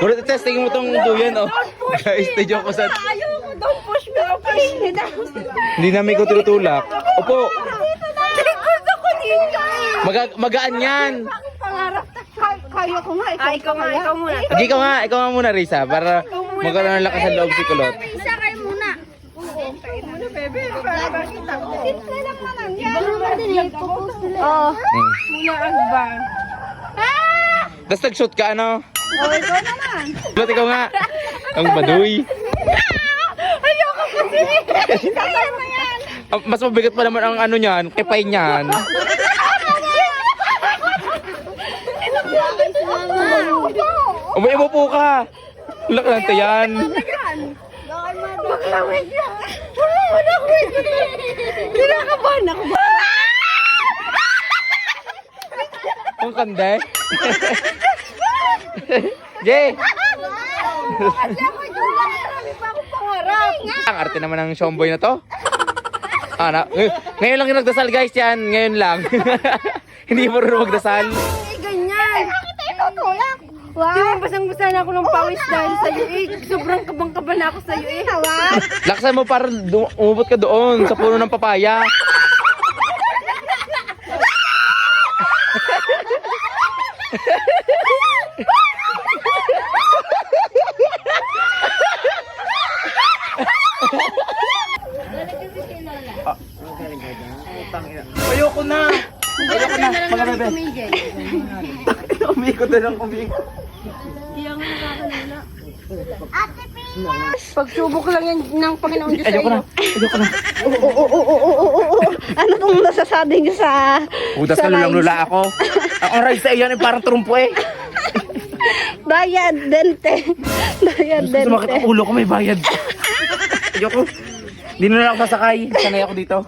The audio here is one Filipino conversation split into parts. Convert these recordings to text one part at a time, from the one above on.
Ulit testing mo tong duyan, oh. Guys, medyo ko sa... Ayoko, don't push me, push me down. Hindi namin ko tinutulak. Opo, Likod ako dito. magaan yan. Pangarap. Kaya ko nga, ikaw muna. Ikaw nga muna, Risa, para magkaroon ng lakas ng loob si Kulot. Isa kayo muna. Kayo muna, bebe. Para makita ko. Simple lang naman yan. Iba naman din eh. Oo. Muna ang bang. Tapos nag-shoot ka, ano? Oh, ikaw naman. Kulot, ikaw nga. Ang baduy. Ayoko kasi. Kaya mo yan. Mas mabigat pa naman ang ano niyan, kipay niyan. Umuibo po ka. Laki lang yan. Maglawin niya. Maglawin niya. Kinakabahan ako. Ang kande. Jay! Marami pa akong pangarap. Ang arte naman ng showboy na to. Ngayon lang yung nagdasal guys yan. Ngayon lang. Hindi mo rin magdasal. Ganyan. Bakit ikaw tulak? Wow. Di ba basang-basa na ako ng pawis dahil sa'yo eh. Sobrang kabang-kaba na ako sa'yo eh. Hawa. Laksan mo para umubot ka doon sa puno ng papaya. Ayoko na. Ayoko na. Mga bebe. Umikot na lang, umikot. Pagsubok lang yan ng Panginoon Diyos Ayoko na. Ayoko na. Ano pong nasasabi niyo sa... Udas ka lulang-lula ako. Ang rice sa iyan ay parang trumpo eh. Bayad, dente. Bayad, dente. Sumakit ang ulo ko, may bayad. Ayoko. Hindi na lang ako sasakay. Sanay ako dito.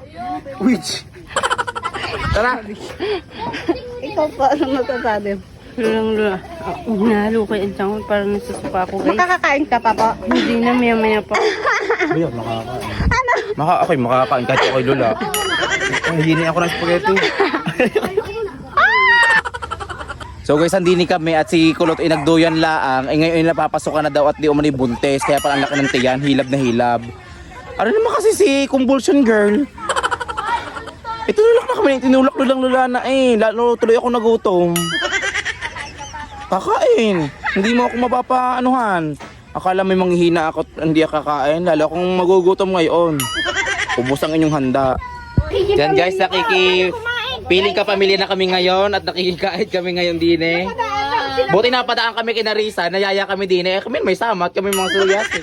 Witch. Tara. Ikaw pa, ano masasabi? Lulang-lula. Nahalo ko yung tiyan ko, parang nasusupa ako guys. Makakakain ka pa po? Hindi na, maya-maya pa. Ayun, makakakain. Okay, makakakain kahit ako'y lula. Ang hini ako ng spaghetti. So guys, andini kami at si Kulot ay nagduyan laang. Eh ngayon ay napapasokan na daw at di umani buntes. Kaya pala ang laki ng tiyan, hilab na hilab. Ano naman kasi si convulsion girl? Tinulak na kami, tinulak lulang-lula na eh. Lalo tuloy ako nagutom. Kakain. Hindi mo ako mapapaanuhan. Akala may manghihina ako at hindi ako kakain. Lalo akong magugutom ngayon. Ubus ang inyong handa. Yan guys, piling kapamilya na kami ngayon at nakikikain kami ngayon din eh. Buti napadaan kami kina Risa, nayaya kami din eh. Kami may sama at kami mga suyas eh.